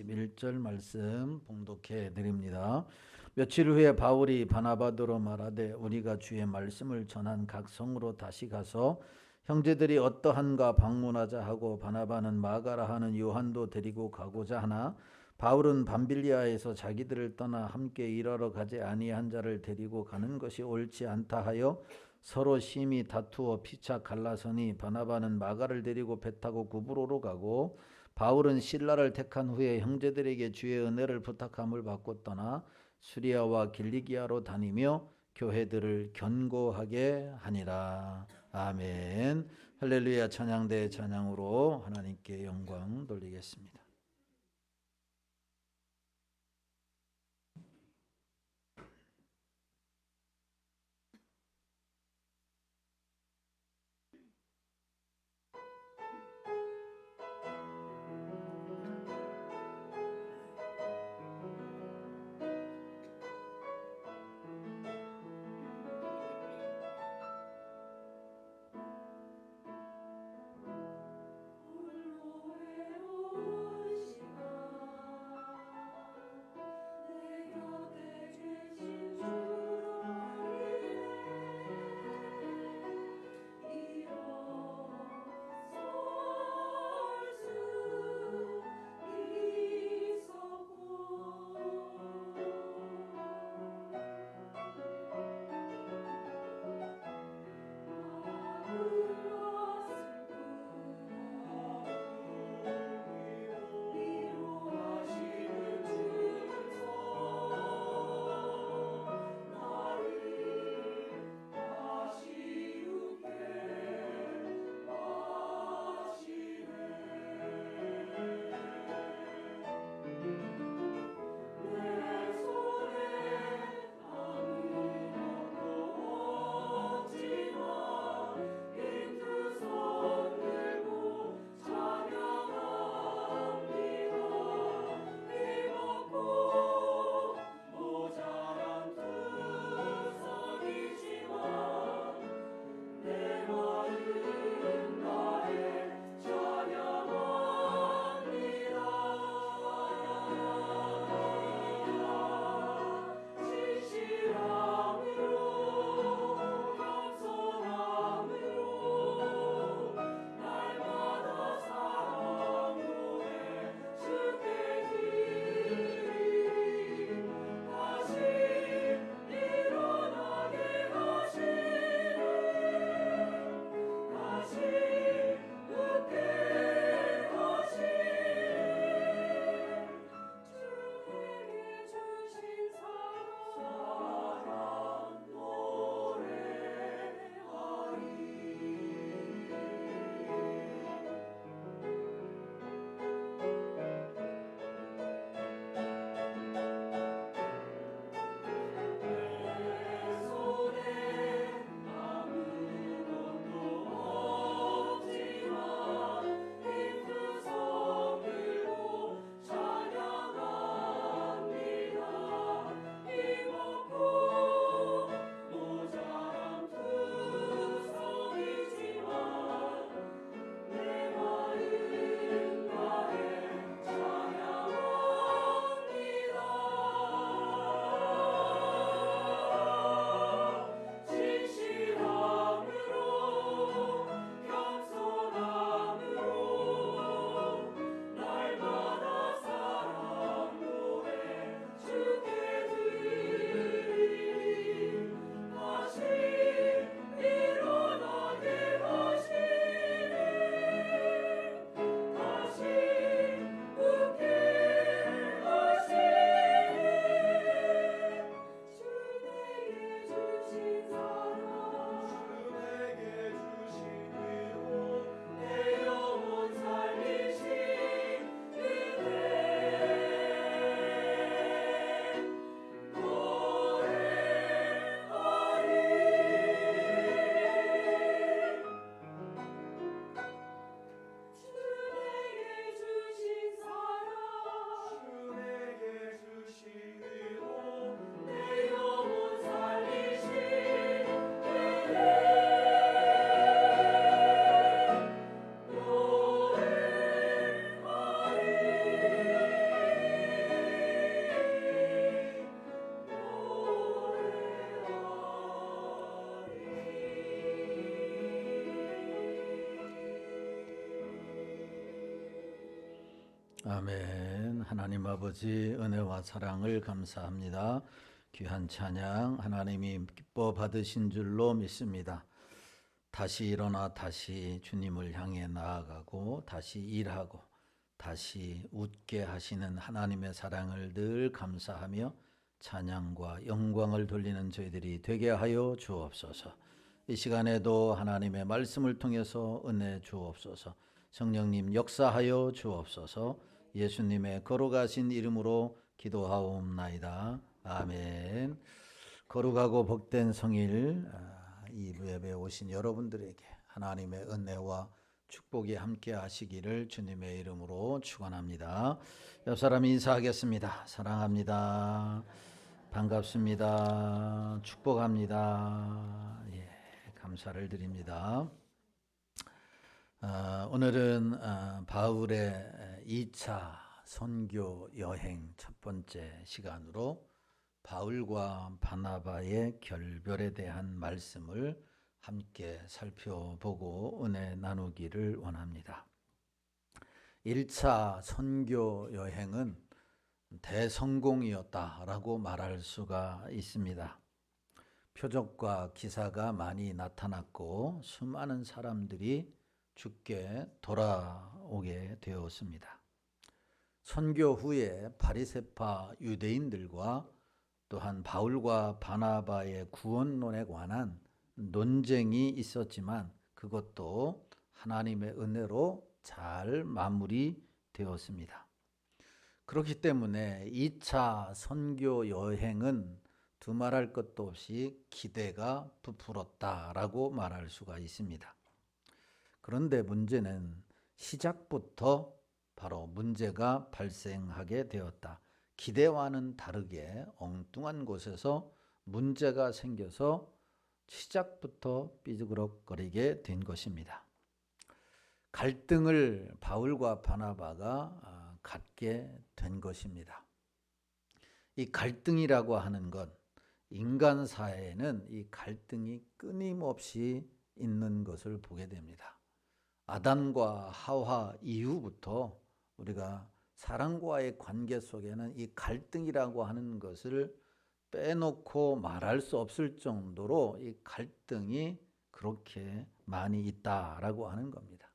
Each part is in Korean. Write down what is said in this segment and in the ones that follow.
21절 말씀 봉독해 드립니다. 며칠 후에 바울이 바나바더로 말하되 우리가 주의 말씀을 전한 각 성으로 다시 가서 형제들이 어떠한가 방문하자 하고 바나바는 마가라 하는 요한도 데리고 가고자 하나 바울은 밤빌리아에서 자기들을 떠나 함께 일하러 가지 아니한 자를 데리고 가는 것이 옳지 않다 하여 서로 심히 다투어 피차 갈라서니 바나바는 마가를 데리고 배 타고 구브로로 가고 바울은 실라를 택한 후에 형제들에게 주의 은혜를 부탁함을 받고 떠나 수리아와 길리기아로 다니며 교회들을 견고하게 하니라. 아멘. 할렐루야. 찬양대 찬양으로 하나님께 영광 돌리겠습니다. 아멘. 하나님 아버지 은혜와 사랑을 감사합니다. 귀한 찬양 하나님이 기뻐 받으신 줄로 믿습니다. 다시 일어나 다시 주님을 향해 나아가고 다시 일하고 다시 웃게 하시는 하나님의 사랑을 늘 감사하며 찬양과 영광을 돌리는 저희들이 되게 하여 주옵소서. 이 시간에도 하나님의 말씀을 통해서 은혜 주옵소서. 성령님 역사하여 주옵소서. 예수님의 걸어가신 이름으로 기도하옵나이다. 아멘. 거룩하고 복된 성일 이 예배에 오신 여러분들에게 하나님의 은혜와 축복이 함께 하시기를 주님의 이름으로 축원합니다. 옆 사람 인사하겠습니다. 사랑합니다. 반갑습니다. 축복합니다. 예, 감사를 드립니다. 오늘은 바울의 2차 선교 여행 첫 번째 시간으로 바울과 바나바의 결별에 대한 말씀을 함께 살펴보고 은혜 나누기를 원합니다. 1차 선교 여행은 대성공이었다라고 말할 수가 있습니다. 표적과 기사가 많이 나타났고 수많은 사람들이 주께 돌아오게 되었습니다. 선교 후에 바리새파 유대인들과 또한 바울과 바나바의 구원론에 관한 논쟁이 있었지만 그것도 하나님의 은혜로 잘 마무리되었습니다. 그렇기 때문에 2차 선교 여행은 두말할 것도 없이 기대가 부풀었다라고 말할 수가 있습니다. 그런데 문제는 시작부터 바로 문제가 발생하게 되었다. 기대와는 다르게 엉뚱한 곳에서 문제가 생겨서 시작부터 삐그덕거리게 된 것입니다. 갈등을 바울과 바나바가 갖게 된 것입니다. 이 갈등이라고 하는 것, 인간 사회에는 이 갈등이 끊임없이 있는 것을 보게 됩니다. 아담과 하와 이후부터 우리가 사람과의 관계 속에는 이 갈등이라고 하는 것을 빼놓고 말할 수 없을 정도로 이 갈등이 그렇게 많이 있다라고 하는 겁니다.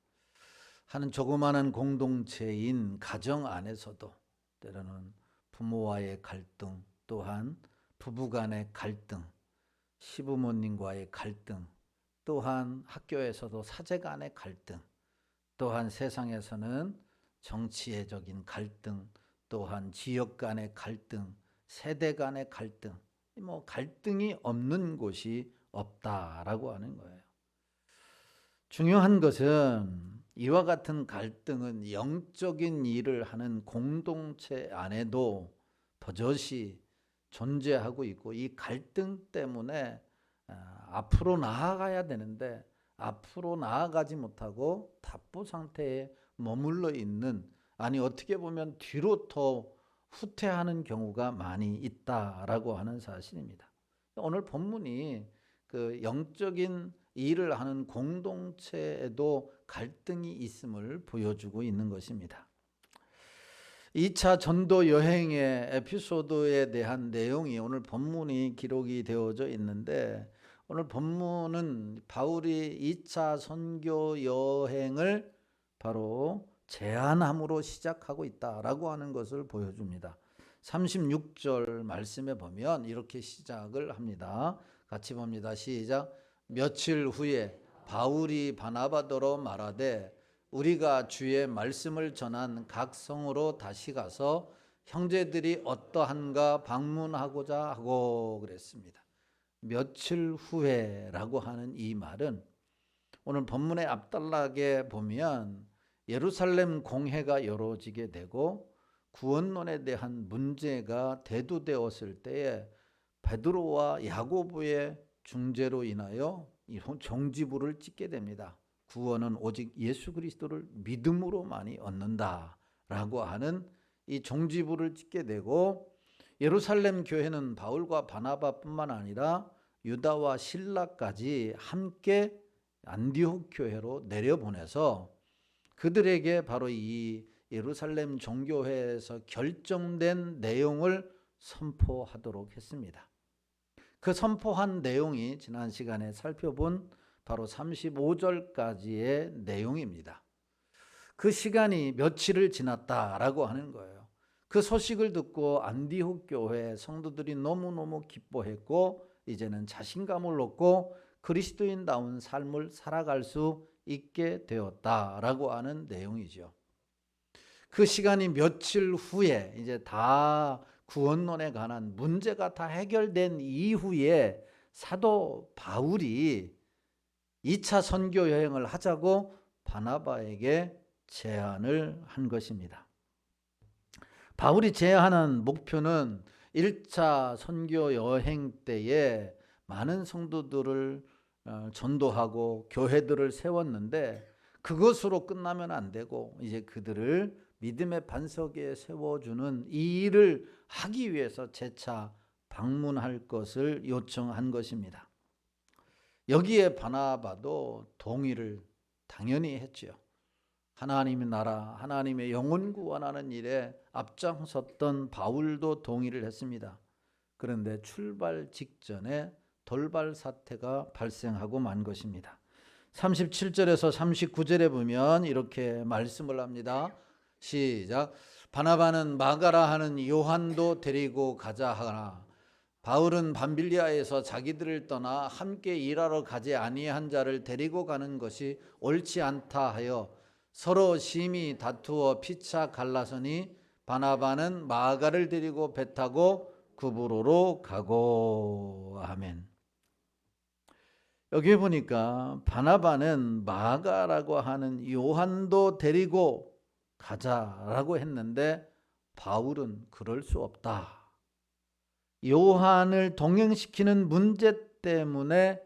하는 조그마한 공동체인 가정 안에서도 때로는 부모와의 갈등, 또한 부부 간의 갈등, 시부모님과의 갈등, 또한 학교에서도 사제 간의 갈등, 또한 세상에서는 정치적인 갈등, 또한 지역 간의 갈등, 세대 간의 갈등, 갈등이 없는 곳이 없다라고 하는 거예요. 중요한 것은 이와 같은 갈등은 영적인 일을 하는 공동체 안에도 버젓이 존재하고 있고 이 갈등 때문에 앞으로 나아가야 되는데 앞으로 나아가지 못하고 답보 상태에 머물러 있는, 아니 어떻게 보면 뒤로 더 후퇴하는 경우가 많이 있다라고 하는 사실입니다. 오늘 본문이 그 영적인 일을 하는 공동체에도 갈등이 있음을 보여주고 있는 것입니다. 2차 전도 여행의 에피소드에 대한 내용이 오늘 본문이 기록이 되어져 있는데 오늘 본문은 바울이 2차 선교 여행을 바로 제안함으로 시작하고 있다라고 하는 것을 보여줍니다. 36절 말씀에 보면 이렇게 시작을 합니다. 같이 봅니다. 시작. 며칠 후에 바울이 바나바더러 말하되 우리가 주의 말씀을 전한 각 성으로 다시 가서 형제들이 어떠한가 방문하고자 하고 그랬습니다. 며칠 후에라고 하는 이 말은 오늘 본문의 앞달락에 보면 예루살렘 공회가 이루어지게 되고 구원론에 대한 문제가 대두되었을 때에 베드로와 야고보의 중재로 인하여 종지부를 찍게 됩니다. 구원은 오직 예수 그리스도를 믿음으로만이 얻는다라고 하는 이 종지부를 찍게 되고 예루살렘 교회는 바울과 바나바뿐만 아니라 유다와 실라까지 함께 안디옥 교회로 내려보내서 그들에게 바로 이 예루살렘 종교회에서 결정된 내용을 선포하도록 했습니다. 그 선포한 내용이 지난 시간에 살펴본 바로 35절까지의 내용입니다. 그 시간이 며칠을 지났다라고 하는 거예요. 그 소식을 듣고 안디옥 교회 성도들이 너무너무 기뻐했고 이제는 자신감을 얻고 그리스도인다운 삶을 살아갈 수 있게 되었다라고 하는 내용이죠. 그 시간이 며칠 후에 이제 다 구원론에 관한 문제가 다 해결된 이후에 사도 바울이 2차 선교 여행을 하자고 바나바에게 제안을 한 것입니다. 바울이 제안한 목표는 1차 선교 여행 때에 많은 성도들을 전도하고 교회들을 세웠는데 그것으로 끝나면 안 되고 이제 그들을 믿음의 반석에 세워주는 이 일을 하기 위해서 재차 방문할 것을 요청한 것입니다. 여기에 바나바도 동의를 당연히 했죠. 하나님의 나라, 하나님의 영혼 구원하는 일에 앞장섰던 바울도 동의를 했습니다. 그런데 출발 직전에 돌발 사태가 발생하고 만 것입니다. 37절에서 39절에 보면 이렇게 말씀을 합니다. 시작. 바나바는 마가라 하는 요한도 데리고 가자 하나 바울은 밤빌리아에서 자기들을 떠나 함께 일하러 가지 아니한 자를 데리고 가는 것이 옳지 않다 하여 서로 심히 다투어 피차 갈라서니 바나바는 마가를 데리고 배 타고 구브로로 가고. 아멘. 여기 보니까 바나바는 마가라고 하는 요한도 데리고 가자라고 했는데 바울은 그럴 수 없다. 요한을 동행시키는 문제 때문에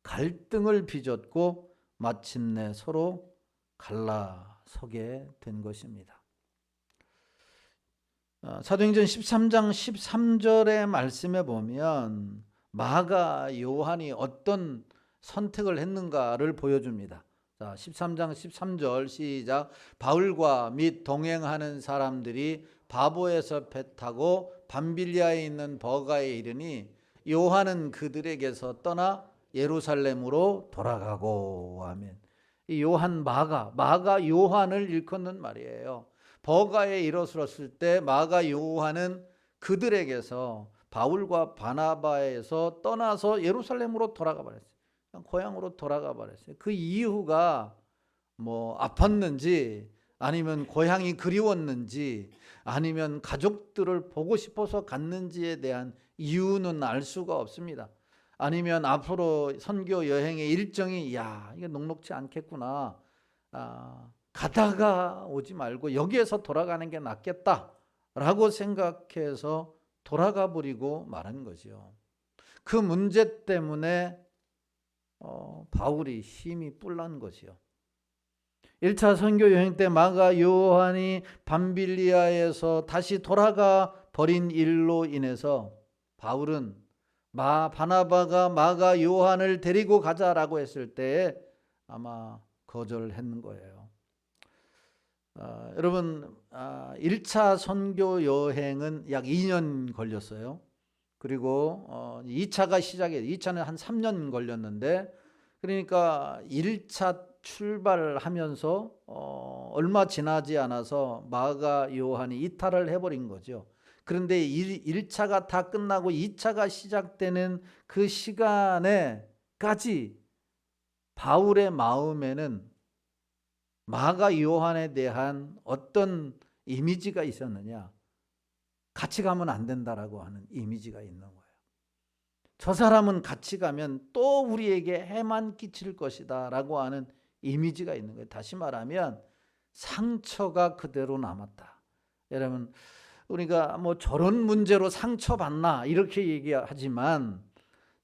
갈등을 빚었고 마침내 서로 갈라서게 된 것입니다. 사도행전 13장 13절의 말씀에 보면 마가 요한이 어떤 선택을 했는가를 보여줍니다. 자, 13장 13절 시작. 바울과 및 동행하는 사람들이 바보에서 배 타고 밤빌리아에 있는 버가에 이르니 요한은 그들에게서 떠나 예루살렘으로 돌아가고. 아멘. 이 요한 마가 요한을 일컫는 말이에요. 버가에 이르렀을 때 마가 요한은 그들에게서 바울과 바나바에서 떠나서 예루살렘으로 돌아가 버렸어요. 고향으로 돌아가 버렸어요. 그 이유가 뭐 아팠는지 아니면 고향이 그리웠는지 아니면 가족들을 보고 싶어서 갔는지에 대한 이유는 알 수가 없습니다. 아니면 앞으로 선교 여행의 일정이 이게 녹록지 않겠구나. 가다가 오지 말고 여기에서 돌아가는 게 낫겠다라고 생각해서 돌아가 버리고 말한 거죠. 그 문제 때문에 바울이 힘이 뿔난 것이요. 1차 선교 여행 때 마가 요한이 밤빌리아에서 다시 돌아가 버린 일로 인해서 바울은 바나바가 마가 요한을 데리고 가자라고 했을 때 아마 거절했는 거예요. 여러분 1차 선교 여행은 약 2년 걸렸어요. 그리고 2차가 시작해요. 2차는 한 3년 걸렸는데 그러니까 1차 출발하면서 얼마 지나지 않아서 마가 요한이 이탈을 해버린 거죠. 그런데 1차가 다 끝나고 2차가 시작되는 그 시간에까지 바울의 마음에는 마가 요한에 대한 어떤 이미지가 있었느냐? 같이 가면 안 된다라고 하는 이미지가 있는 거예요. 저 사람은 같이 가면 또 우리에게 해만 끼칠 것이다 라고 하는 이미지가 있는 거예요. 다시 말하면 상처가 그대로 남았다. 여러분 우리가 뭐 저런 문제로 상처받나 이렇게 얘기하지만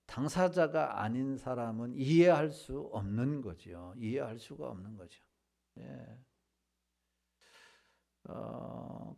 당사자가 아닌 사람은 이해할 수 없는 거죠. 이해할 수가 없는 거죠.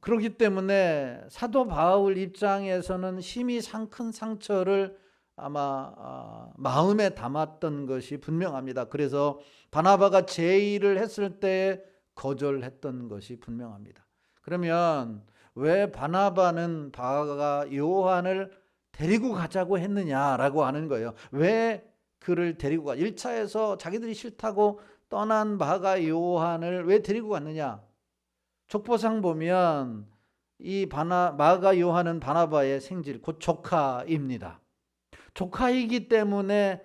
그렇기 때문에 사도 바울 입장에서는 심히 큰 상처를 아마 마음에 담았던 것이 분명합니다. 그래서 바나바가 제의를 했을 때 거절했던 것이 분명합니다. 그러면 왜 바나바는 바가 요한을 데리고 가자고 했느냐라고 하는 거예요. 왜 그를 데리고 가? 1차에서 자기들이 싫다고 떠난 바가 요한을 왜 데리고 갔느냐? 족보상 보면 이 마가 요한은 바나바의 생질, 곧 조카입니다. 조카이기 때문에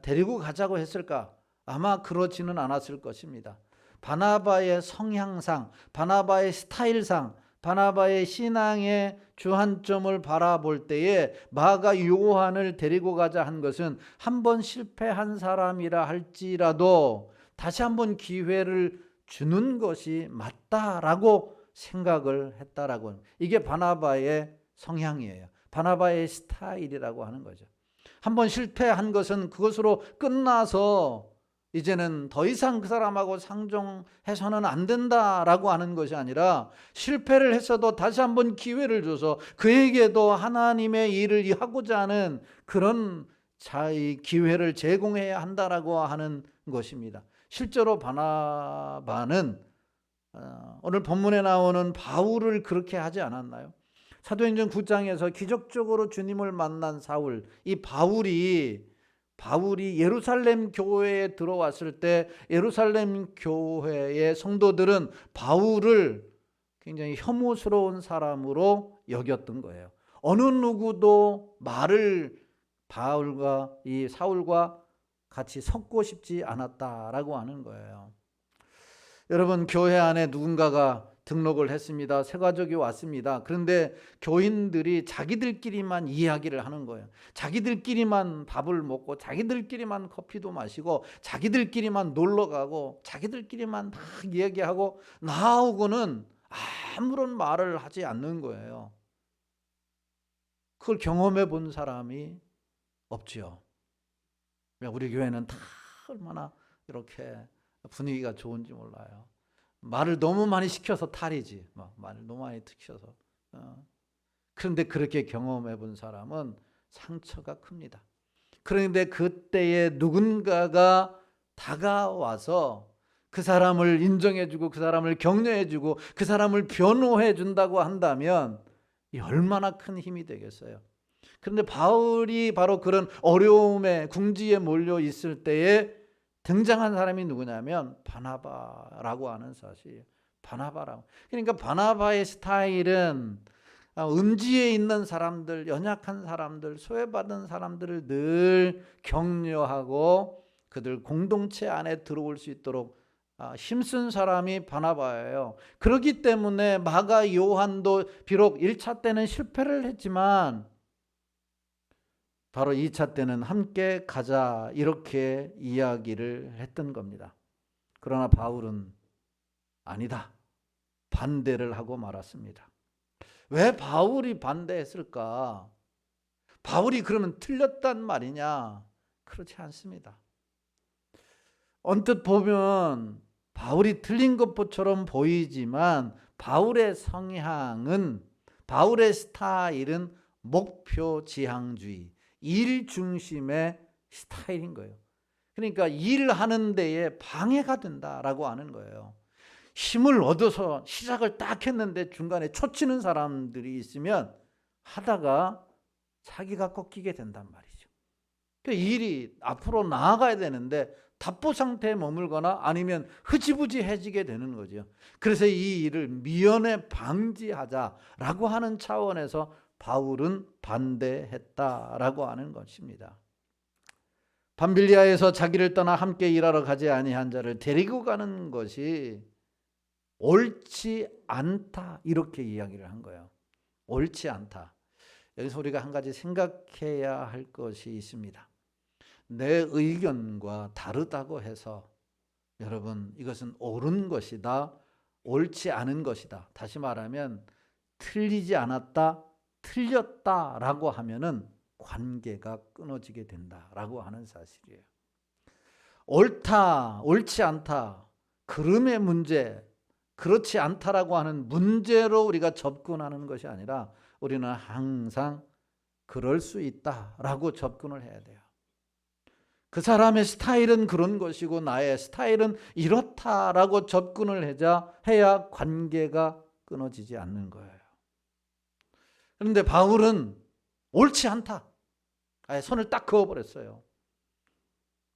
데리고 가자고 했을까? 아마 그렇지는 않았을 것입니다. 바나바의 성향상, 바나바의 스타일상, 바나바의 신앙의 주안점을 바라볼 때에 마가 요한을 데리고 가자 한 것은 한 번 실패한 사람이라 할지라도 다시 한번 기회를 주는 것이 맞다라고 생각을 했다라고. 이게 바나바의 성향이에요. 바나바의 스타일이라고 하는 거죠. 한번 실패한 것은 그것으로 끝나서 이제는 더 이상 그 사람하고 상종해서는 안 된다라고 하는 것이 아니라 실패를 했어도 다시 한번 기회를 줘서 그에게도 하나님의 일을 하고자 하는 그런 기회를 제공해야 한다라고 하는 것입니다. 실제로 바나바는 오늘 본문에 나오는 바울을 그렇게 하지 않았나요? 사도행전 9장에서 기적적으로 주님을 만난 사울, 이 바울이 예루살렘 교회에 들어왔을 때 예루살렘 교회의 성도들은 바울을 굉장히 혐오스러운 사람으로 여겼던 거예요. 어느 누구도 말을 바울과 이 사울과 같이 섞고 싶지 않았다라고 하는 거예요. 여러분, 교회 안에 누군가가 등록을 했습니다. 새 가족이 왔습니다. 그런데 교인들이 자기들끼리만 이야기를 하는 거예요. 자기들끼리만 밥을 먹고 자기들끼리만 커피도 마시고 자기들끼리만 놀러 가고 자기들끼리만 막 이야기하고 나오고는 아무런 말을 하지 않는 거예요. 그걸 경험해 본 사람이 없지요. 우리 교회는 다 얼마나 이렇게 분위기가 좋은지 몰라요. 말을 너무 많이 시켜서 탈이지. 말을 너무 많이 시켜서. 그런데 그렇게 경험해 본 사람은 상처가 큽니다. 그런데 그때에 누군가가 다가와서 그 사람을 인정해주고 그 사람을 격려해주고 그 사람을 변호해준다고 한다면 얼마나 큰 힘이 되겠어요. 그런데 바울이 바로 그런 어려움에 궁지에 몰려 있을 때에 등장한 사람이 누구냐면 바나바라고 하는 사실이에요. 바나바라고. 그러니까 바나바의 스타일은 음지에 있는 사람들, 연약한 사람들, 소외받은 사람들을 늘 격려하고 그들 공동체 안에 들어올 수 있도록 힘쓴 사람이 바나바예요. 그렇기 때문에 마가 요한도 비록 1차 때는 실패를 했지만 바로 2차 때는 함께 가자 이렇게 이야기를 했던 겁니다. 그러나 바울은 아니다, 반대를 하고 말았습니다. 왜 바울이 반대했을까? 바울이 그러면 틀렸단 말이냐? 그렇지 않습니다. 언뜻 보면 바울이 틀린 것처럼 보이지만 바울의 성향은, 바울의 스타일은 목표 지향주의, 일 중심의 스타일인 거예요. 그러니까 일하는 데에 방해가 된다라고 하는 거예요. 힘을 얻어서 시작을 딱 했는데 중간에 초치는 사람들이 있으면 하다가 자기가 꺾이게 된단 말이죠. 그러니까 일이 앞으로 나아가야 되는데 답보 상태에 머물거나 아니면 흐지부지해지게 되는 거죠. 그래서 이 일을 미연에 방지하자라고 하는 차원에서 바울은 반대했다라고 하는 것입니다. 밤빌리아에서 자기를 떠나 함께 일하러 가지 아니한 자를 데리고 가는 것이 옳지 않다, 이렇게 이야기를 한 거예요. 옳지 않다. 여기서 우리가 한 가지 생각해야 할 것이 있습니다. 내 의견과 다르다고 해서 여러분 이것은 옳은 것이다, 옳지 않은 것이다, 다시 말하면 틀리지 않았다, 틀렸다라고 하면은 관계가 끊어지게 된다라고 하는 사실이에요. 옳다, 옳지 않다, 그름의 문제, 그렇지 않다라고 하는 문제로 우리가 접근하는 것이 아니라 우리는 항상 그럴 수 있다라고 접근을 해야 돼요. 그 사람의 스타일은 그런 것이고 나의 스타일은 이렇다라고 접근을 해야 관계가 끊어지지 않는 거예요. 그런데 바울은 옳지 않다. 아예 선을 딱 그어버렸어요.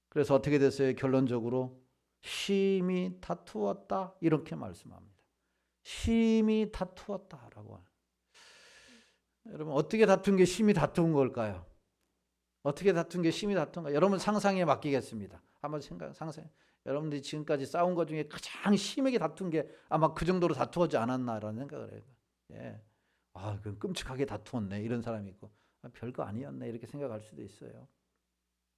그래서 어떻게 됐어요? 결론적으로 심히 다투었다 이렇게 말씀합니다. 심히 다투었다라고. 여러분 어떻게 다툰 게 심히 다툰 걸까요? 어떻게 다툰 게 심히 다툰가? 여러분 상상에 맡기겠습니다. 한번 상상. 여러분들이 지금까지 싸운 것 중에 가장 심하게 다툰 게 아마 그 정도로 다투었지 않았나라는 생각을 해요. 예. 아, 그 끔찍하게 다투었네. 이런 사람이 있고. 별거 아니었네. 이렇게 생각할 수도 있어요.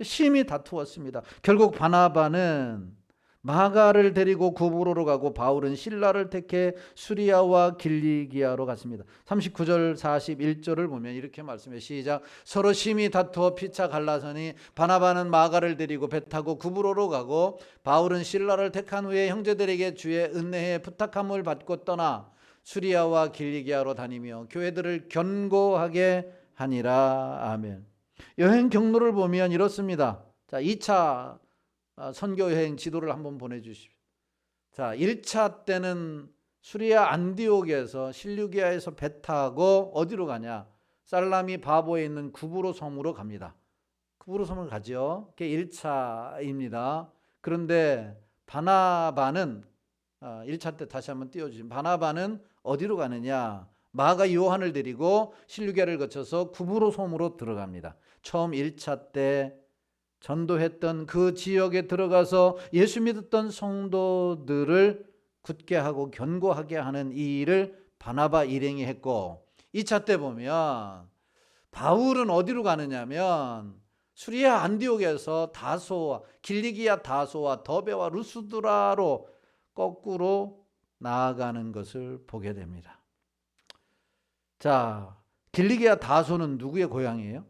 심히 다투었습니다. 결국 바나바는 마가를 데리고 구브로로 가고 바울은 실라를 택해 수리아와 길리기아로 갔습니다. 39절 41절을 보면 이렇게 말씀해 시작. 서로 심히 다투어 피차 갈라서니 바나바는 마가를 데리고 배 타고 구브로로 가고 바울은 실라를 택한 후에 형제들에게 주의 은혜에 부탁함을 받고 떠나 수리아와 길리기아로 다니며 교회들을 견고하게 하니라. 아멘. 여행 경로를 보면 이렇습니다. 자, 2차 선교 여행 지도를 한번 보내주십시오. 자, 1차 때는 수리아 안디옥에서 실루기아에서 배 타고 어디로 가냐? 살라미 바보에 있는 구브로 섬으로 갑니다. 구브로 섬을 가죠. 그게 1차입니다. 그런데 바나바는 1차 때 다시 한번 띄워주시면 바나바는 어디로 가느냐? 마가 요한을 데리고 실루기아를 거쳐서 구브로 섬으로 들어갑니다. 처음 1차 때 전도했던 그 지역에 들어가서 예수 믿었던 성도들을 굳게 하고 견고하게 하는 이 일을 바나바 일행이 했고 2차 때 보면 바울은 어디로 가느냐면 수리아 안디옥에서 다소와 길리기아 다소와 더베와 루스드라로 거꾸로 나아가는 것을 보게 됩니다. 자, 길리기아 다소는 누구의 고향이에요?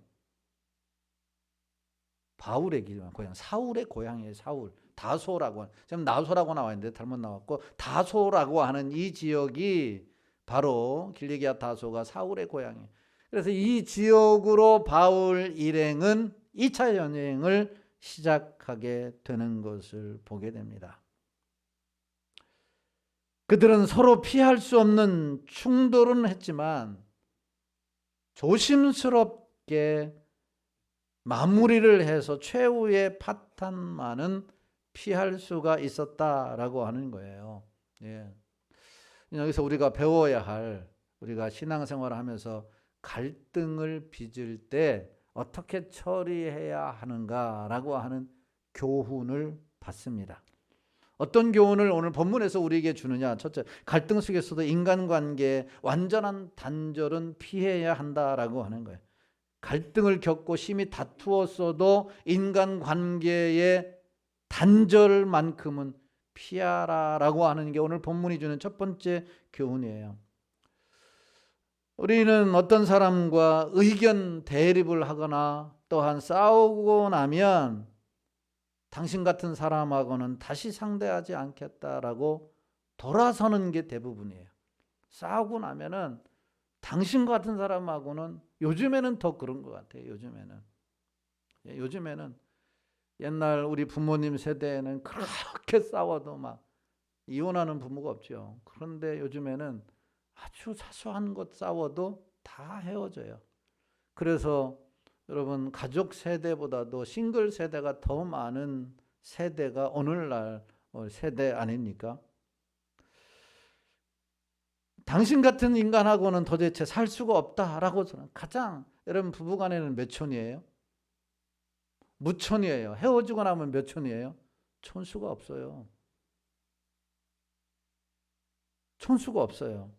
바울의 고향, 사울의 고향이에요. 사울. 다소라고, 지금 나소라고 나와 있는데 잘못 나왔고 다소라고 하는 이 지역이 바로 길리기아 다소가 사울의 고향이에요. 그래서 이 지역으로 바울 일행은 2차 여행을 시작하게 되는 것을 보게 됩니다. 그들은 서로 피할 수 없는 충돌은 했지만 조심스럽게 마무리를 해서 최후의 파탄만은 피할 수가 있었다라고 하는 거예요. 예. 여기서 우리가 배워야 할, 우리가 신앙생활을 하면서 갈등을 빚을 때 어떻게 처리해야 하는가라고 하는 교훈을 받습니다. 어떤 교훈을 오늘 본문에서 우리에게 주느냐? 첫째, 갈등 속에서도 인간관계의 완전한 단절은 피해야 한다라고 하는 거예요. 갈등을 겪고 심히 다투었어도 인간관계의 단절만큼은 피하라라고 하는 게 오늘 본문이 주는 첫 번째 교훈이에요. 우리는 어떤 사람과 의견 대립을 하거나 또한 싸우고 나면 당신 같은 사람하고는 다시 상대하지 않겠다라고 돌아서는 게 대부분이에요. 싸우고 나면은 당신 같은 사람하고는 요즘에는 더 그런 것 같아요. 요즘에는 옛날 우리 부모님 세대에는 그렇게 싸워도 막 이혼하는 부모가 없죠. 그런데 요즘에는 아주 사소한 것 싸워도 다 헤어져요. 그래서 여러분 가족 세대보다도 싱글 세대가 더 많은 세대가 오늘날 세대 아닙니까? 당신 같은 인간하고는 도대체 살 수가 없다라고 저는 가장, 여러분 부부간에는 몇 촌이에요? 무촌이에요. 헤어지고 나면 몇 촌이에요? 촌수가 없어요. 촌수가 없어요.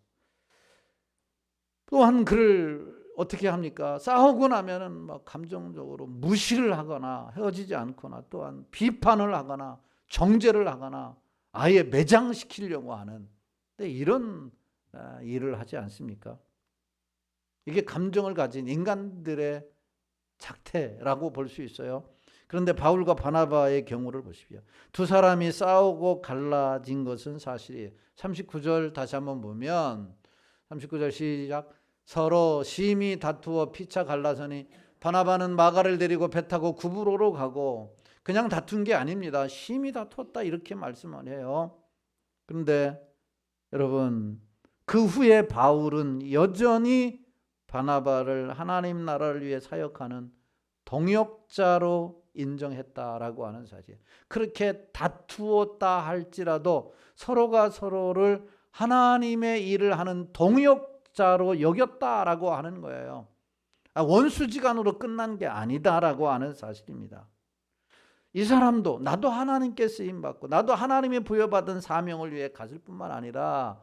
또한 그를 어떻게 합니까? 싸우고 나면은 막 감정적으로 무시를 하거나 헤어지지 않거나 또한 비판을 하거나 정죄를 하거나 아예 매장시키려고 하는 이런 일을 하지 않습니까? 이게 감정을 가진 인간들의 작태라고 볼 수 있어요. 그런데 바울과 바나바의 경우를 보십시오. 두 사람이 싸우고 갈라진 것은 사실이에요. 39절 다시 한번 보면 39절 시작. 서로 심히 다투어 피차 갈라서니 바나바는 마가를 데리고 배 타고 구브로로 가고 그냥 다툰 게 아닙니다. 심히 다퉜다 이렇게 말씀을 해요. 그런데 여러분, 그 후에 바울은 여전히 바나바를 하나님 나라를 위해 사역하는 동역자로 인정했다라고 하는 사실. 그렇게 다투었다 할지라도 서로가 서로를 하나님의 일을 하는 동역자로 여겼다라고 하는 거예요. 원수지간으로 끝난 게 아니다라고 하는 사실입니다. 이 사람도 나도 하나님께 쓰임받고 나도 하나님이 부여받은 사명을 위해 갔을 뿐만 아니라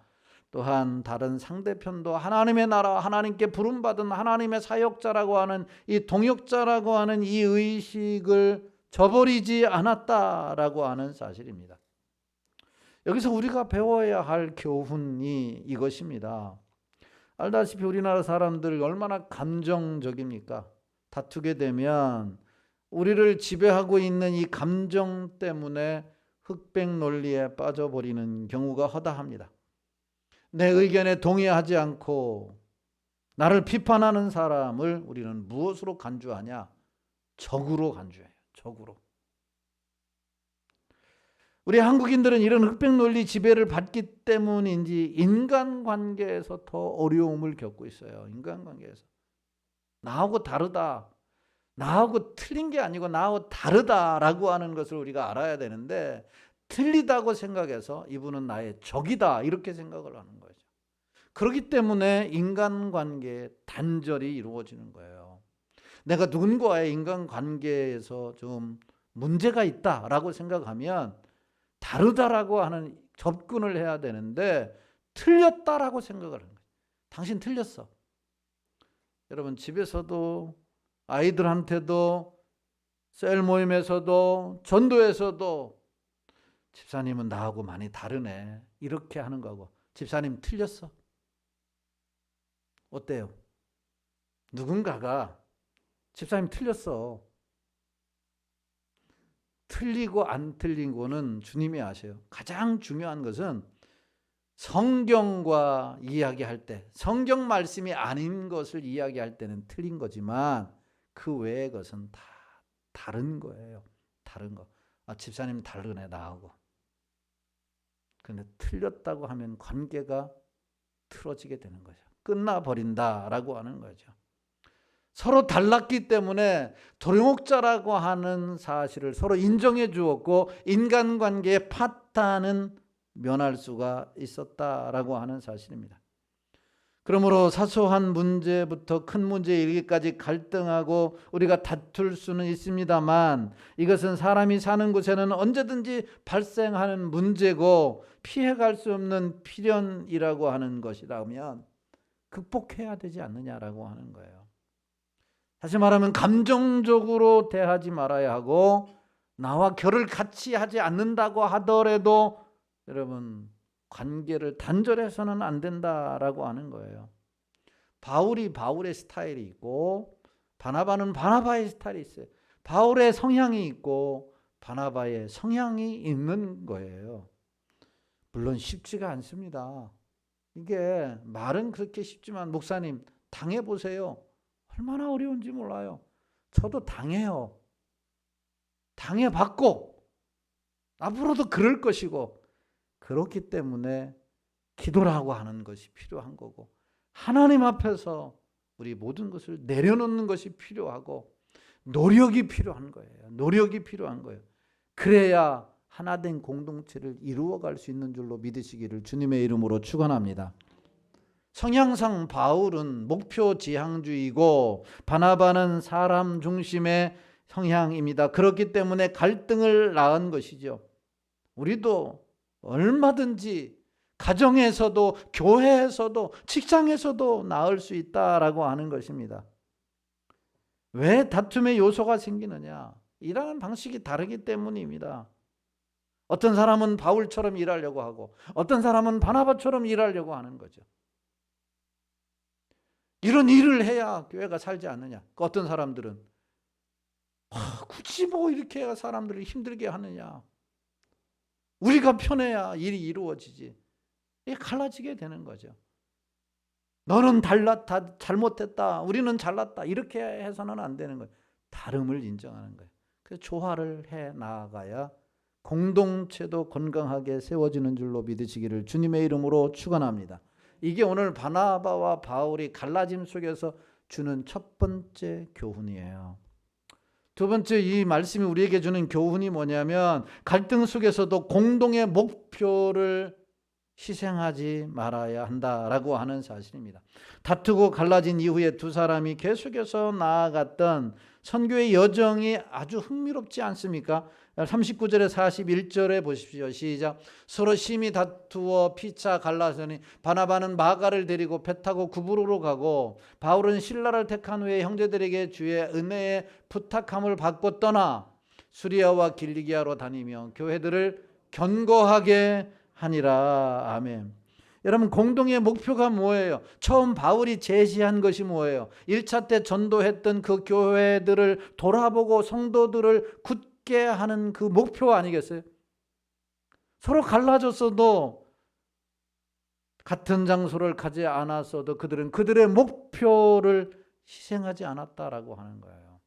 또한 다른 상대편도 하나님의 나라, 하나님께 부름받은 하나님의 사역자라고 하는 이 동역자라고 하는 이 의식을 저버리지 않았다라고 하는 사실입니다. 여기서 우리가 배워야 할 교훈이 이것입니다. 알다시피 우리나라 사람들 얼마나 감정적입니까? 다투게 되면 우리를 지배하고 있는 이 감정 때문에 흑백 논리에 빠져버리는 경우가 허다합니다. 내 의견에 동의하지 않고 나를 비판하는 사람을 우리는 무엇으로 간주하냐? 적으로 간주해요. 적으로. 우리 한국인들은 이런 흑백 논리 지배를 받기 때문인지 인간관계에서 더 어려움을 겪고 있어요. 인간관계에서. 나하고 다르다. 나하고 틀린 게 아니고 나하고 다르다라고 하는 것을 우리가 알아야 되는데 틀리다고 생각해서 이분은 나의 적이다 이렇게 생각을 하는 거죠. 그렇기 때문에 인간관계에 단절이 이루어지는 거예요. 내가 누군가와의 인간관계에서 좀 문제가 있다라고 생각하면 다르다라고 하는 접근을 해야 되는데 틀렸다라고 생각을 하는 거예요. 당신 틀렸어. 여러분 집에서도 아이들한테도 셀 모임에서도 전도에서도 집사님은 나하고 많이 다르네 이렇게 하는 거고 집사님 틀렸어. 어때요? 누군가가 집사님 틀렸어. 틀리고 안 틀린 거는 주님이 아셔요. 가장 중요한 것은 성경과 이야기할 때 성경 말씀이 아닌 것을 이야기할 때는 틀린 거지만 그 외의 것은 다 다른 거예요. 다른 거. 집사님 다르네 나하고. 근데 틀렸다고 하면 관계가 틀어지게 되는 거죠. 끝나버린다라고 하는 거죠. 서로 달랐기 때문에 동역자라고 하는 사실을 서로 인정해 주었고 인간관계의 파탄은 면할 수가 있었다라고 하는 사실입니다. 그러므로 사소한 문제부터 큰 문제에 이르기까지 갈등하고 우리가 다툴 수는 있습니다만 이것은 사람이 사는 곳에는 언제든지 발생하는 문제고 피해갈 수 없는 필연이라고 하는 것이라면 극복해야 되지 않느냐라고 하는 거예요. 다시 말하면 감정적으로 대하지 말아야 하고 나와 결을 같이 하지 않는다고 하더라도 여러분 관계를 단절해서는 안 된다라고 하는 거예요. 바울이 바울의 스타일이 있고 바나바는 바나바의 스타일이 있어요. 바울의 성향이 있고 바나바의 성향이 있는 거예요. 물론 쉽지가 않습니다. 이게 말은 그렇게 쉽지만 목사님 당해보세요. 얼마나 어려운지 몰라요. 저도 당해요. 당해봤고 앞으로도 그럴 것이고 그렇기 때문에 기도라고 하는 것이 필요한 거고 하나님 앞에서 우리 모든 것을 내려놓는 것이 필요하고 노력이 필요한 거예요. 노력이 필요한 거예요. 그래야 하나된 공동체를 이루어갈 수 있는 줄로 믿으시기를 주님의 이름으로 축원합니다. 성향상 바울은 목표 지향주의고 바나바는 사람 중심의 성향입니다. 그렇기 때문에 갈등을 낳은 것이죠. 우리도 얼마든지 가정에서도 교회에서도 직장에서도 낳을 수 있다라고 하는 것입니다. 왜 다툼의 요소가 생기느냐? 일하는 방식이 다르기 때문입니다. 어떤 사람은 바울처럼 일하려고 하고 어떤 사람은 바나바처럼 일하려고 하는 거죠. 이런 일을 해야 교회가 살지 않느냐. 어떤 사람들은 굳이 뭐 이렇게 사람들을 힘들게 하느냐. 우리가 편해야 일이 이루어지지. 이게 갈라지게 되는 거죠. 너는 잘못했다. 우리는 잘났다. 이렇게 해서는 안 되는 거예요. 다름을 인정하는 거예요. 그래서 조화를 해 나아가야 공동체도 건강하게 세워지는 줄로 믿으시기를 주님의 이름으로 축원합니다. 이게 오늘 바나바와 바울이 갈라짐 속에서 주는 첫 번째 교훈이에요. 두 번째, 이 말씀이 우리에게 주는 교훈이 뭐냐면 갈등 속에서도 공동의 목표를 희생하지 말아야 한다라고 하는 사실입니다. 다투고 갈라진 이후에 두 사람이 계속해서 나아갔던 선교의 여정이 아주 흥미롭지 않습니까? 39절에 41절에 보십시오. 시작. 서로 심히 다투어 피차 갈라서니 바나바는 마가를 데리고 배 타고 구브로로 가고 바울은 실라를 택한 후에 형제들에게 주의 은혜에 부탁함을 받고 떠나 수리아와 길리기아로 다니며 교회들을 견고하게 하니라. 아멘. 여러분, 공동의 목표가 뭐예요? 처음 바울이 제시한 것이 뭐예요? 1차 때 전도했던 그 교회들을 돌아보고 성도들을 굳게 하는 그 목표 아니겠어요? 서로 갈라졌어도 같은 장소를 가지 않았어도 그들은 그들의 목표를 희생하지 않았다라고 하는 거예요.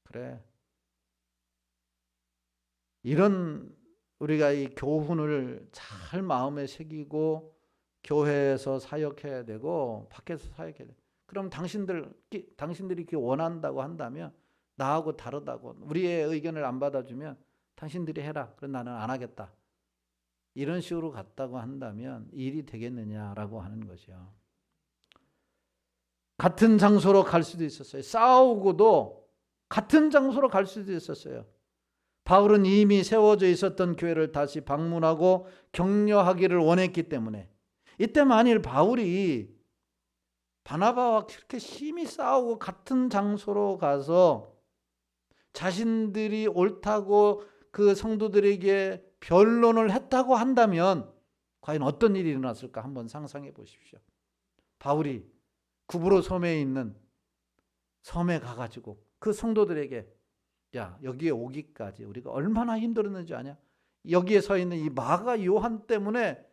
그래, 이런 우리가 이 교훈을 잘 마음에 새기고 교회에서 사역해야 되고 밖에서 사역해야 돼. 그럼 당신들이 이렇게 원한다고 한다면, 나하고 다르다고, 우리의 의견을 안 받아주면 당신들이 해라. 그럼 나는 안 하겠다. 이런 식으로 갔다고 한다면 일이 되겠느냐라고 하는 거죠. 같은 장소로 갈 수도 있었어요. 싸우고도 같은 장소로 갈 수도 있었어요. 바울은 이미 세워져 있었던 교회를 다시 방문하고 격려하기를 원했기 때문에, 이때 만일 바울이 바나바와 그렇게 심히 싸우고 같은 장소로 가서 자신들이 옳다고 그 성도들에게 변론을 했다고 한다면 과연 어떤 일이 일어났을까 한번 상상해 보십시오. 바울이 구브로 섬에 있는 섬에 가가지고 그 성도들에게, 야, 여기에 오기까지 우리가 얼마나 힘들었는지 아냐? 여기에 서 있는 이 마가 요한 때문에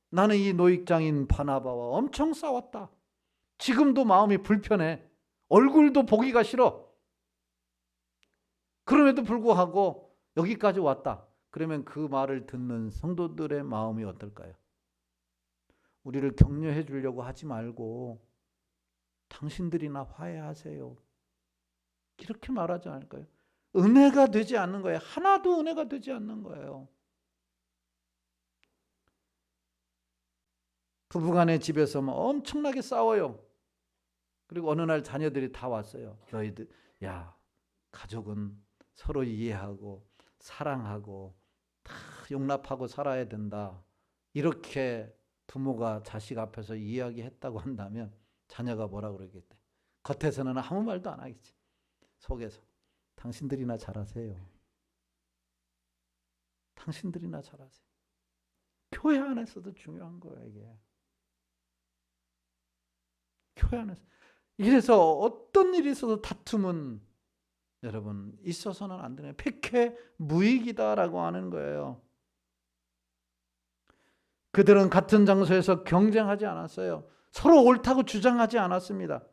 나는 이 노익장인 바나바와 엄청 싸웠다. 지금도 마음이 불편해. 얼굴도 보기가 싫어. 그럼에도 불구하고 여기까지 왔다. 그러면 그 말을 듣는 성도들의 마음이 어떨까요? 우리를 격려해 주려고 하지 말고 당신들이나 화해하세요. 이렇게 말하지 않을까요? 은혜가 되지 않는 거예요. 하나도 은혜가 되지 않는 거예요. 부부간의 집에서 엄청나게 싸워요. 그리고 어느 날 자녀들이 다 왔어요. 너희들, 야, 가족은 서로 이해하고 사랑하고 다 용납하고 살아야 된다. 이렇게 부모가 자식 앞에서 이야기했다고 한다면 자녀가 뭐라 그러겠대? 겉에서는 아무 말도 안 하겠지. 속에서 당신들이나 잘하세요. 당신들이나 잘하세요. 교회 안에서도 중요한 거예요, 이게. 교회 안에서. 이래서 어떤 일이 있어도 다툼은 여러분 있어서는 안 되는, 백해 무익이다라고 하는 거예요. 그들은 같은 장소에서 경쟁하지 않았어요. 서로 옳다고 주장하지 않았습니다.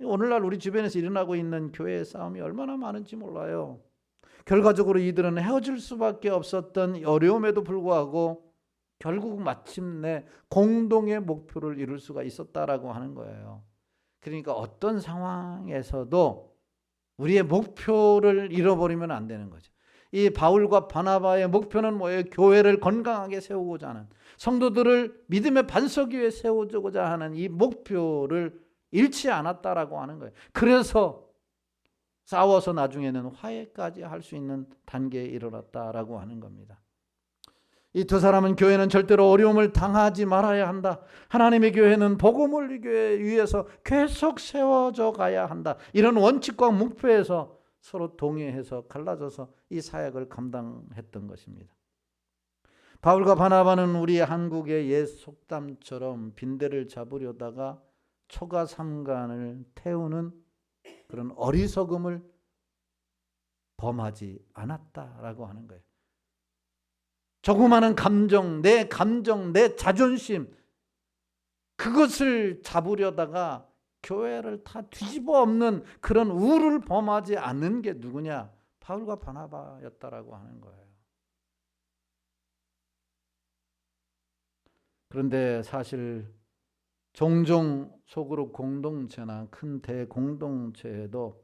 오늘날 우리 주변에서 일어나고 있는 교회의 싸움이 얼마나 많은지 몰라요. 결과적으로 이들은 헤어질 수밖에 없었던 어려움에도 불구하고 결국 마침내 공동의 목표를 이룰 수가 있었다라고 하는 거예요. 그러니까 어떤 상황에서도 우리의 목표를 잃어버리면 안 되는 거죠. 이 바울과 바나바의 목표는 뭐예요? 교회를 건강하게 세우고자 하는, 성도들을 믿음의 반석 위에 세우고자 하는 이 목표를 잃지 않았다라고 하는 거예요. 그래서 싸워서 나중에는 화해까지 할 수 있는 단계에 이르렀다라고 하는 겁니다. 이 두 사람은 교회는 절대로 어려움을 당하지 말아야 한다. 하나님의 교회는 복음을 위해서 계속 세워져 가야 한다. 이런 원칙과 목표에서 서로 동의해서 갈라져서 이 사역을 감당했던 것입니다. 바울과 바나바는 우리 한국의 옛 속담처럼 빈대를 잡으려다가 초가 삼간을 태우는 그런 어리석음을 범하지 않았다라고 하는 거예요. 조그마한 감정, 내 자존심, 그것을 잡으려다가 교회를 다 뒤집어 엎는 그런 우를 범하지 않는 게 누구냐? 바울과 바나바였다라고 하는 거예요. 그런데 사실 종종 소그룹 공동체나 큰 대공동체에도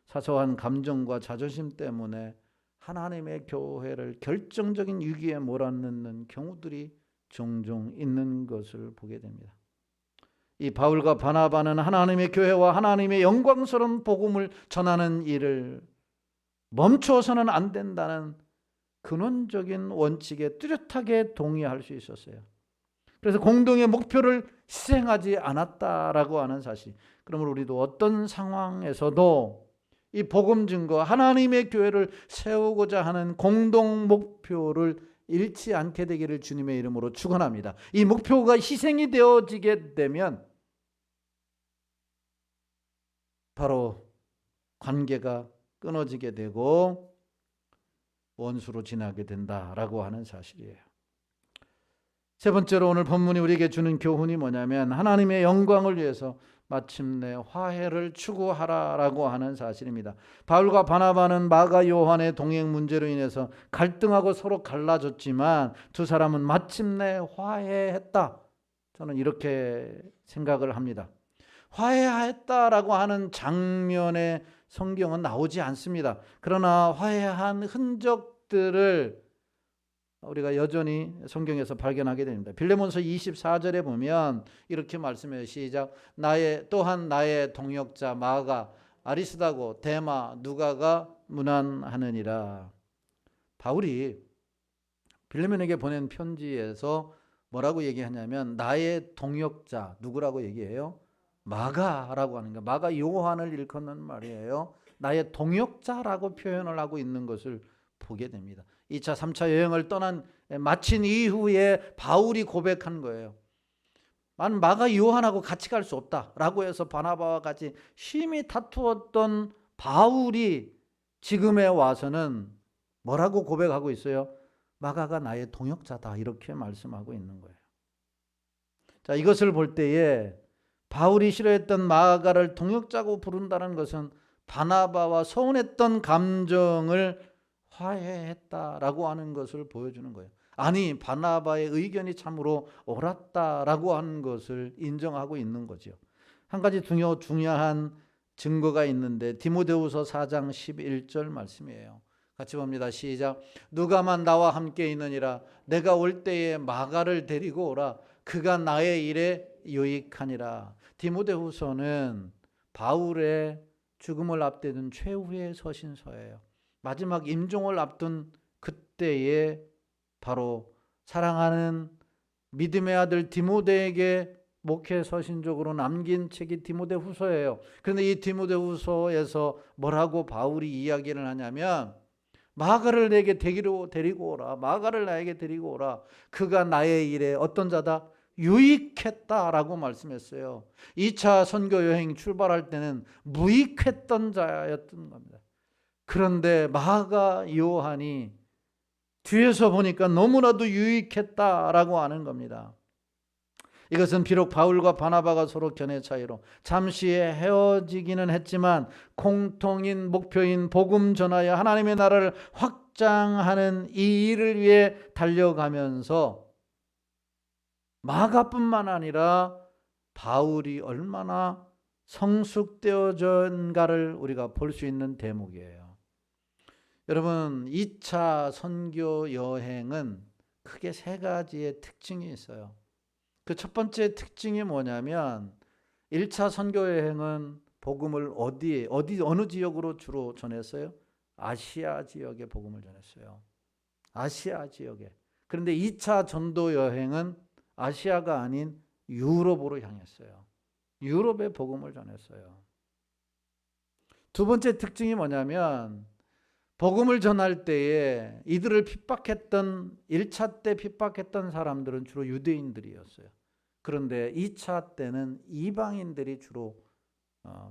사소한 감정과 자존심 때문에 하나님의 교회를 결정적인 위기에 몰아넣는 경우들이 종종 있는 것을 보게 됩니다. 이 바울과 바나바는 하나님의 교회와 하나님의 영광스러운 복음을 전하는 일을 멈춰서는 안 된다는 근원적인 원칙에 뚜렷하게 동의할 수 있었어요. 그래서 공동의 목표를 희생하지 않았다라고 하는 사실. 그러므로 우리도 어떤 상황에서도 이 복음 증거, 하나님의 교회를 세우고자 하는 공동 목표를 잃지 않게 되기를 주님의 이름으로 축원합니다. 이 목표가 희생이 되어지게 되면 바로 관계가 끊어지게 되고 원수로 지나게 된다라고 하는 사실이에요. 세 번째로 오늘 본문이 우리에게 주는 교훈이 뭐냐면 하나님의 영광을 위해서 마침내 화해를 추구하라라고 하는 사실입니다. 바울과 바나바는 마가 요한의 동행 문제로 인해서 갈등하고 서로 갈라졌지만 두 사람은 마침내 화해했다. 저는 이렇게 생각을 합니다. 화해했다라고 하는 장면의 성경은 나오지 않습니다. 그러나 화해한 흔적들을 우리가 여전히 성경에서 발견하게 됩니다. 빌레몬서 24절에 보면 이렇게 말씀해요. 시작. 또한 나의 동역자 마가 아리스다고 데마 누가가 문안하느니라. 바울이 빌레몬에게 보낸 편지에서 뭐라고 얘기하냐면 나의 동역자 누구라고 얘기해요? 마가라고 하는 거예요. 마가 요한을 일컫는 말이에요. 나의 동역자라고 표현을 하고 있는 것을 보게 됩니다. 2차 3차 여행을 마친 이후에 바울이 고백한 거예요. 나는 마가 요한하고 같이 갈 수 없다라고 해서 바나바와 같이 심히 다투었던 바울이 지금에 와서는 뭐라고 고백하고 있어요? 마가가 나의 동역자다 이렇게 말씀하고 있는 거예요. 자, 이것을 볼 때에 바울이 싫어했던 마가를 동역자고 부른다는 것은 바나바와 서운했던 감정을 화해했다라고 하는 것을 보여주는 거예요. 아니 바나바의 의견이 참으로 옳았다라고 하는 것을 인정하고 있는 거죠. 한 가지 중요한 증거가 있는데 디모데후서 4장 11절 말씀이에요. 같이 봅니다. 시작. 누가만 나와 함께 있느니라 내가 올 때에 마가를 데리고 오라 그가 나의 일에 유익하니라. 디모데후서는 바울의 죽음을 앞두는 최후의 서신서예요. 마지막 임종을 앞둔 그때에 바로 사랑하는 믿음의 아들 디모데에게 목회 서신적으로 남긴 책이 디모데후서예요. 그런데 이 디모데후서에서 뭐라고 바울이 이야기를 하냐면 마가를 내게 데리고 오라. 마가를 나에게 데리고 오라. 그가 나의 일에 어떤 자다? 유익했다라고 말씀했어요. 2차 선교 여행 출발할 때는 무익했던 자였던 겁니다. 그런데 마가 요한이 뒤에서 보니까 너무나도 유익했다라고 하는 겁니다. 이것은 비록 바울과 바나바가 서로 견해 차이로 잠시 헤어지기는 했지만 공통인 목표인 복음 전하여 하나님의 나라를 확장하는 이 일을 위해 달려가면서 마가뿐만 아니라 바울이 얼마나 성숙되어졌는가를 우리가 볼 수 있는 대목이에요. 여러분 2차 선교 여행은 크게 세 가지의 특징이 있어요. 그 첫 번째 특징이 뭐냐면 1차 선교 여행은 복음을 어느 지역으로 주로 전했어요? 아시아 지역에 복음을 전했어요. 아시아 지역에. 그런데 2차 전도 여행은 아시아가 아닌 유럽으로 향했어요. 유럽에 복음을 전했어요. 두 번째 특징이 뭐냐면 복음을 전할 때에 이들을 핍박했던 1차 때 핍박했던 사람들은 주로 유대인들이었어요. 그런데 2차 때는 이방인들이 주로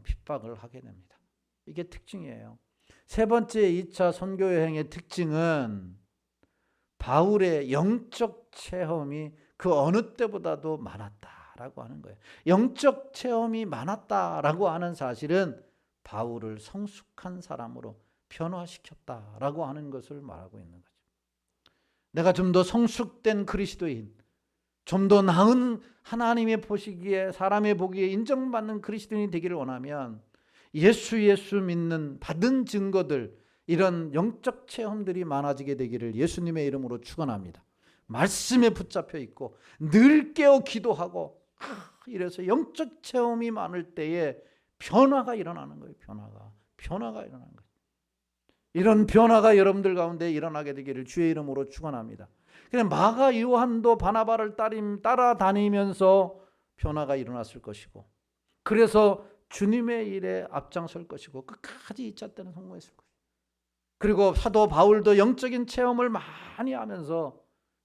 핍박을 하게 됩니다. 이게 특징이에요. 세 번째 2차 선교 여행의 특징은 바울의 영적 체험이 그 어느 때보다도 많았다라고 라고 하는 거예요. 영적 체험이 많았다라고 하는 사실은 바울을 성숙한 사람으로 변화시켰다라고 하는 것을 말하고 있는 거죠. 내가 좀 더 성숙된 그리스도인, 좀 더 나은 하나님의 보시기에, 사람의 보기에 인정받는 그리스도인이 되기를 원하면 예수 믿는 받은 증거들, 이런 영적 체험들이 많아지게 되기를 예수님의 이름으로 축원합니다. 말씀에 붙잡혀 있고 늘 깨어 기도하고 이래서 영적 체험이 많을 때에 변화가 일어나는 거예요. 변화가 일어나는 거예요. 이런 변화가 여러분들 가운데 일어나게 되기를 주의 이름으로 축원합니다. 그냥 마가 요한도 바나바를 따라다니면서 변화가 일어났을 것이고, 그래서 주님의 일에 앞장설 것이고 끝까지 2차 때는 성공했을 것이고, 그리고 사도 바울도 영적인 체험을 많이 하면서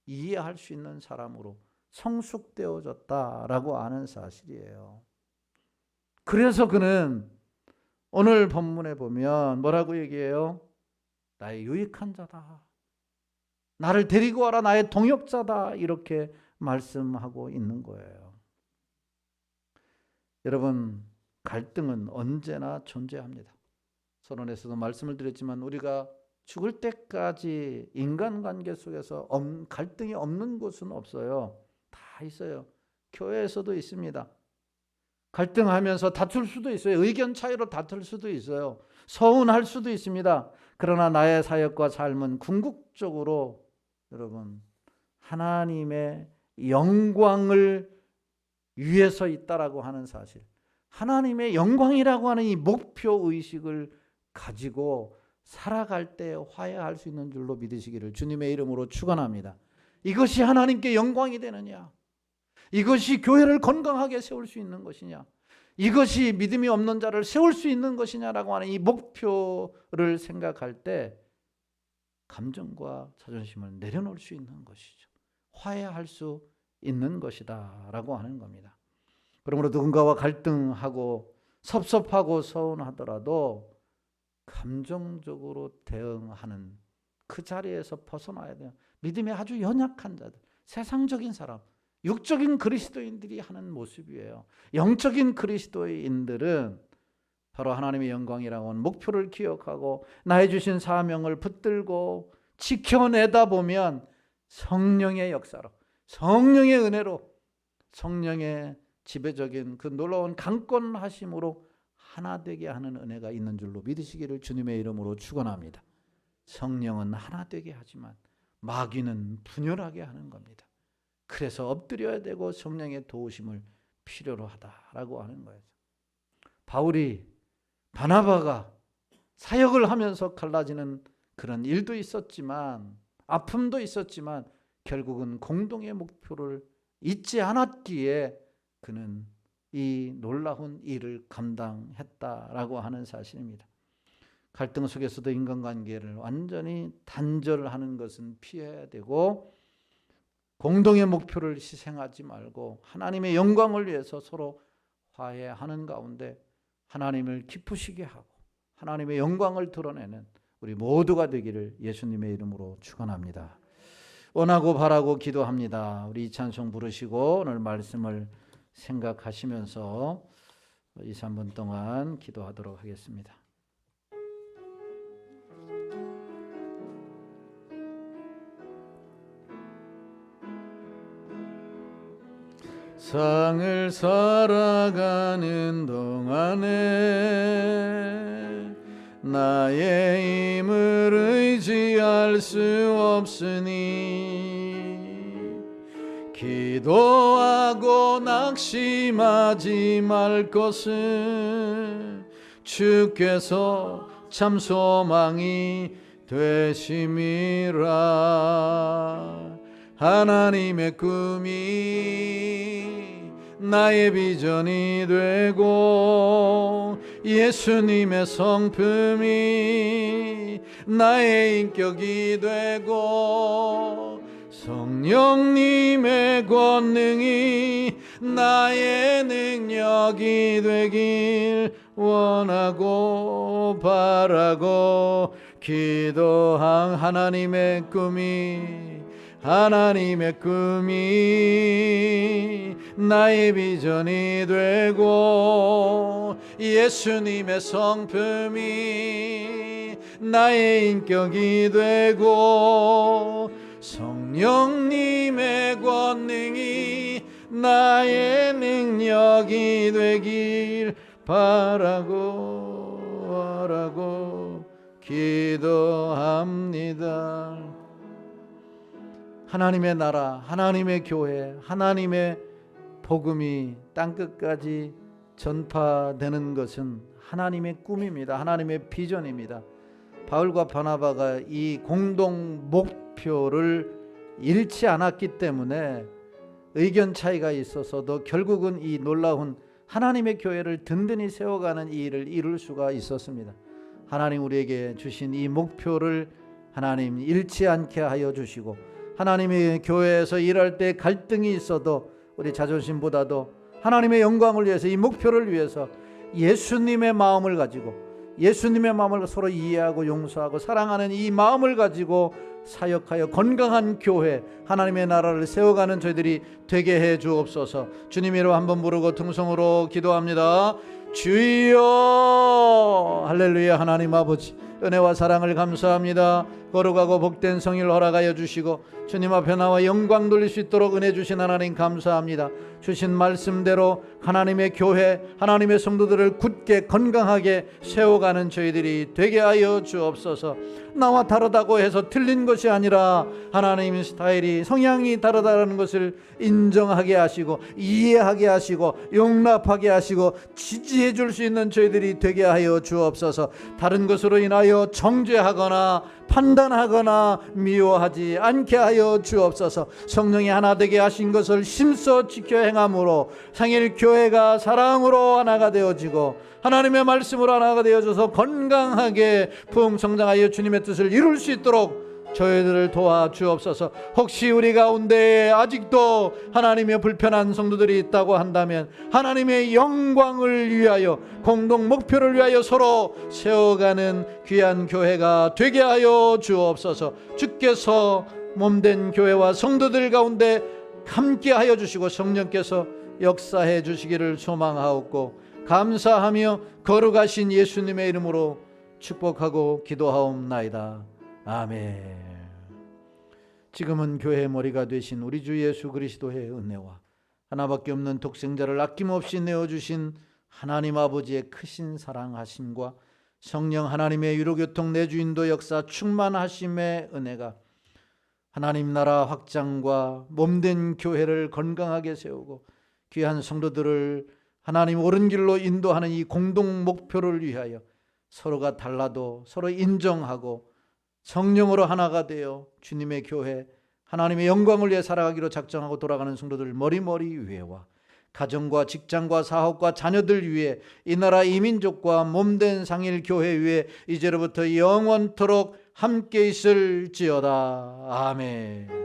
이해할 수 있는 사람으로 성숙되어졌다라고 하는 사실이에요. 그래서 그는 오늘 본문에 보면 뭐라고 얘기해요? 나의 유익한 자다, 나를 데리고 와라, 나의 동역자다, 이렇게 말씀하고 있는 거예요. 여러분, 갈등은 언제나 존재합니다. 서론에서도 말씀을 드렸지만 우리가 죽을 때까지 인간관계 속에서 갈등이 없는 곳은 없어요. 다 있어요. 교회에서도 있습니다. 갈등하면서 다툴 수도 있어요. 의견 차이로 다툴 수도 있어요. 서운할 수도 있습니다. 그러나 나의 사역과 삶은 궁극적으로 여러분 하나님의 영광을 위해서 있다라고 하는 사실, 하나님의 영광이라고 하는 이 목표 의식을 가지고 살아갈 때 화해할 수 있는 줄로 믿으시기를 주님의 이름으로 축원합니다. 이것이 하나님께 영광이 되느냐? 이것이 교회를 건강하게 세울 수 있는 것이냐? 이것이 믿음이 없는 자를 세울 수 있는 것이냐라고 하는 이 목표를 생각할 때 감정과 자존심을 내려놓을 수 있는 것이죠. 화해할 수 있는 것이다 라고 하는 겁니다. 그러므로 누군가와 갈등하고 섭섭하고 서운하더라도 감정적으로 대응하는 그 자리에서 벗어나야 돼요. 믿음이 아주 연약한 자들, 세상적인 사람, 육적인 그리스도인들이 하는 모습이에요. 영적인 그리스도인들은 바로 하나님의 영광이라고 하는 목표를 기억하고 나의 주신 사명을 붙들고 지켜내다 보면 성령의 역사로, 성령의 은혜로, 성령의 지배적인 그 놀라운 강권하심으로 하나 되게 하는 은혜가 있는 줄로 믿으시기를 주님의 이름으로 축원합니다. 성령은 하나 되게 하지만 마귀는 분열하게 하는 겁니다. 그래서 엎드려야 되고 성령의 도우심을 필요로 하다라고 하는 거예요. 바울이, 바나바가 사역을 하면서 갈라지는 그런 일도 있었지만, 아픔도 있었지만 결국은 공동의 목표를 잊지 않았기에 그는 이 놀라운 일을 감당했다라고 하는 사실입니다. 갈등 속에서도 인간관계를 완전히 단절하는 것은 피해야 되고, 공동의 목표를 희생하지 말고 하나님의 영광을 위해서 서로 화해하는 가운데 하나님을 기쁘시게 하고 하나님의 영광을 드러내는 우리 모두가 되기를 예수님의 이름으로 축원합니다. 원하고 바라고 기도합니다. 우리 이 찬송 부르시고 오늘 말씀을 생각하시면서 2, 3분 동안 기도하도록 하겠습니다. 세상을 살아가는 동안에 나의 힘을 의지할 수 없으니 기도하고 낙심하지 말 것은 주께서 참 소망이 되심이라. 하나님의 꿈이 나의 비전이 되고 예수님의 성품이 나의 인격이 되고 성령님의 권능이 나의 능력이 되길 원하고 바라고 기도한 하나님의 꿈이 하나님의 꿈이 나의 비전이 되고 예수님의 성품이 나의 인격이 되고 성령님의 권능이 나의 능력이 되길 바라고 기도합니다. 하나님의 나라, 하나님의 교회, 하나님의 복음이 땅끝까지 전파되는 것은 하나님의 꿈입니다. 하나님의 비전입니다. 바울과 바나바가 이 공동 목표를 잃지 않았기 때문에 의견 차이가 있어서도 결국은 이 놀라운 하나님의 교회를 든든히 세워가는 이 일을 이룰 수가 있었습니다. 하나님 우리에게 주신 이 목표를 하나님 잃지 않게 하여 주시고, 하나님의 교회에서 일할 때 갈등이 있어도 우리 자존심보다도 하나님의 영광을 위해서, 이 목표를 위해서 예수님의 마음을 가지고, 예수님의 마음을 서로 이해하고 용서하고 사랑하는 이 마음을 가지고 사역하여 건강한 교회, 하나님의 나라를 세워가는 저희들이 되게 해 주옵소서. 주님 이름 한번 부르고 통성으로 기도합니다. 주여. 할렐루야. 하나님 아버지, 은혜와 사랑을 감사합니다. 거룩하고 복된 성일 허락하여 주시고 주님 앞에 나와 영광 돌릴 수 있도록 은혜 주신 하나님 감사합니다. 주신 말씀대로 하나님의 교회, 하나님의 성도들을 굳게 건강하게 세워가는 저희들이 되게 하여 주옵소서. 나와 다르다고 해서 틀린 것이 아니라 하나님의 스타일이, 성향이 다르다는 것을 인정하게 하시고 이해하게 하시고 용납하게 하시고 지지해 줄 수 있는 저희들이 되게 하여 주옵소서. 다른 것으로 인하여 정죄하거나 판단하거나 미워하지 않게 하여 주옵소서. 성령이 하나 되게 하신 것을 힘써 지켜 행함으로 상일 교회가 사랑으로 하나가 되어지고 하나님의 말씀으로 하나가 되어져서 건강하게 부흥성장하여 주님의 뜻을 이룰 수 있도록 저희들을 도와주옵소서. 혹시 우리 가운데 아직도 하나님의 불편한 성도들이 있다고 한다면 하나님의 영광을 위하여, 공동 목표를 위하여 서로 세워가는 귀한 교회가 되게 하여 주옵소서. 주께서 몸된 교회와 성도들 가운데 함께 하여 주시고 성령께서 역사해 주시기를 소망하옵고 감사하며 거룩하신 예수님의 이름으로 축복하고 기도하옵나이다. 아멘. 지금은 교회의 머리가 되신 우리 주 예수 그리스도의 은혜와 하나밖에 없는 독생자를 아낌없이 내어주신 하나님 아버지의 크신 사랑하심과 성령 하나님의 위로교통 내주인도 역사 충만하심의 은혜가 하나님 나라 확장과 몸된 교회를 건강하게 세우고 귀한 성도들을 하나님 옳은 길로 인도하는 이 공동 목표를 위하여 서로가 달라도 서로 인정하고 성령으로 하나가 되어 주님의 교회, 하나님의 영광을 위해 살아가기로 작정하고 돌아가는 성도들 머리머리 위에와 가정과 직장과 사업과 자녀들 위해 이 나라 이 민족과 몸된 상일 교회 위에 이제로부터 영원토록 함께 있을지어다. 아멘.